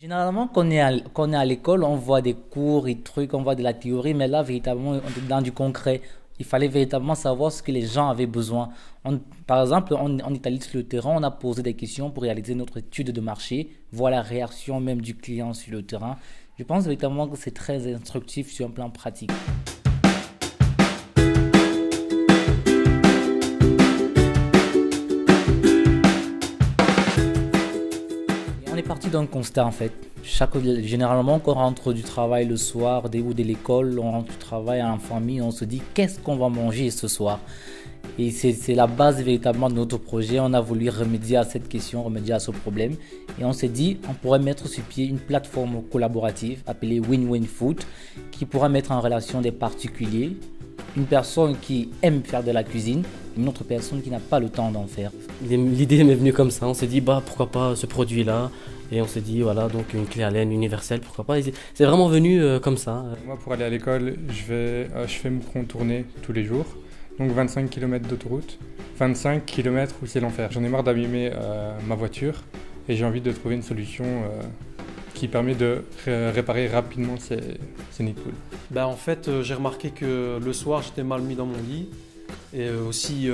Généralement, quand on est à l'école, on voit des cours et trucs, on voit de la théorie, mais là, véritablement, on est dans du concret. Il fallait véritablement savoir ce que les gens avaient besoin. Par exemple, on est allé sur le terrain, on a posé des questions pour réaliser notre étude de marché, voir la réaction même du client sur le terrain. Je pense véritablement que c'est très instructif sur un plan pratique. On est parti d'un constat en fait. Généralement, quand on rentre du travail le soir ou de l'école, on rentre du travail en famille, on se dit qu'est-ce qu'on va manger ce soir. Et c'est la base véritablement de notre projet. On a voulu remédier à cette question, remédier à ce problème. Et on s'est dit on pourrait mettre sur pied une plateforme collaborative appelée Win-Win Food qui pourra mettre en relation des particuliers, une personne qui aime faire de la cuisine et une autre personne qui n'a pas le temps d'en faire. L'idée m'est venue comme ça, on s'est dit pourquoi pas ce produit-là, et on s'est dit voilà, donc une clé à laine universelle, pourquoi pas. C'est vraiment venu comme ça. Moi, pour aller à l'école, je fais me contourner tous les jours, donc 25 km d'autoroute, 25 km où c'est l'enfer. J'en ai marre d'abîmer ma voiture et j'ai envie de trouver une solution qui permet de réparer rapidement ces nids de poules. En fait, j'ai remarqué que le soir, j'étais mal mis dans mon lit. Et aussi,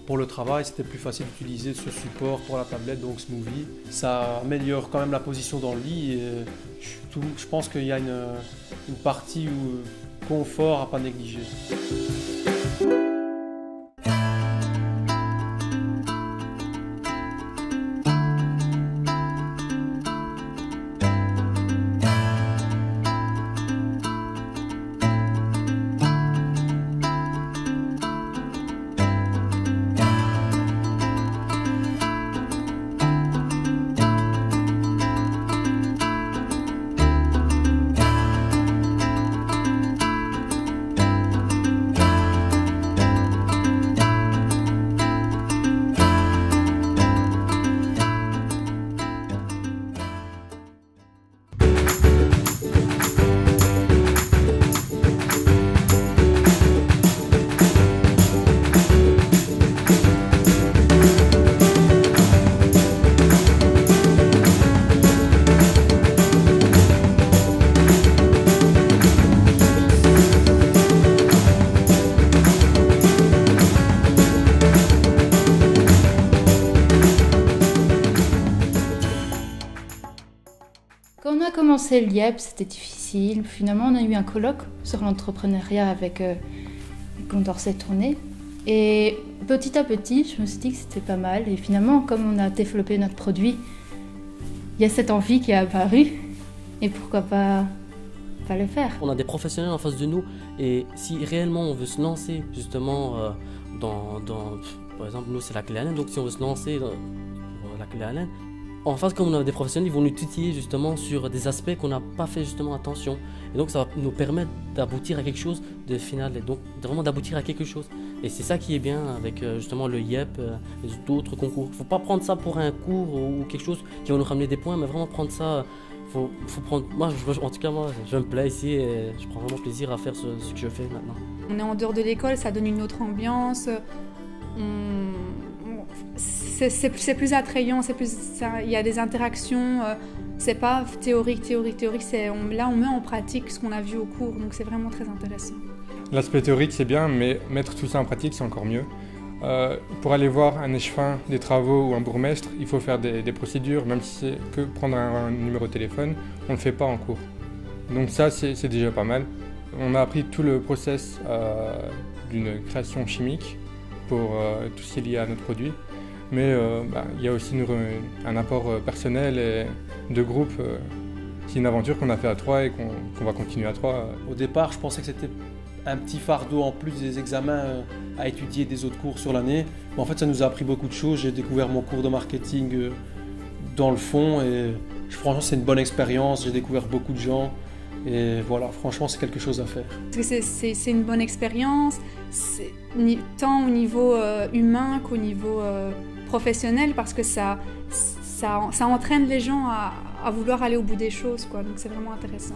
pour le travail, c'était plus facile d'utiliser ce support pour la tablette, donc Smoothie. Ça améliore quand même la position dans le lit. Et je pense qu'il y a une partie confort à ne pas négliger. Quand on a commencé l'IEP, c'était difficile. Finalement, on a eu un colloque sur l'entrepreneuriat avec Condorcet Tourné. Et petit à petit, je me suis dit que c'était pas mal. Et finalement, comme on a développé notre produit, il y a cette envie qui est apparue. Et pourquoi pas le faire. On a des professionnels en face de nous. Et si réellement on veut se lancer justement par exemple, nous c'est la clé à laine. Donc si on veut se lancer dans la clé à laine, en face, comme on a des professionnels, ils vont nous titiller justement sur des aspects qu'on n'a pas fait justement attention. Et donc ça va nous permettre d'aboutir à quelque chose de final, et donc vraiment d'aboutir à quelque chose. Et c'est ça qui est bien avec justement le IEP et d'autres concours. Il ne faut pas prendre ça pour un cours ou quelque chose qui va nous ramener des points, mais vraiment prendre ça, faut prendre... En tout cas, je me plais ici et je prends vraiment plaisir à faire ce que je fais maintenant. On est en dehors de l'école, ça donne une autre ambiance. C'est plus attrayant, il y a des interactions, c'est pas théorique, là on met en pratique ce qu'on a vu au cours, donc c'est vraiment très intéressant. L'aspect théorique c'est bien, mais mettre tout ça en pratique c'est encore mieux. Pour aller voir un échevin des travaux ou un bourgmestre, il faut faire des procédures, même si c'est que prendre un numéro de téléphone, on ne le fait pas en cours. Donc ça c'est déjà pas mal. On a appris tout le process d'une création chimique pour tout ce qui est lié à notre produit. Mais il y a aussi un apport personnel et de groupe. C'est une aventure qu'on a fait à trois et qu'on va continuer à trois. Au départ, je pensais que c'était un petit fardeau en plus des examens à étudier des autres cours sur l'année. Mais en fait, ça nous a appris beaucoup de choses. J'ai découvert mon cours de marketing dans le fond et franchement, c'est une bonne expérience. J'ai découvert beaucoup de gens. Et voilà, franchement, c'est quelque chose à faire. C'est une bonne expérience, tant au niveau humain qu'au niveau professionnel, parce que ça entraîne les gens à vouloir aller au bout des choses, quoi. Donc c'est vraiment intéressant.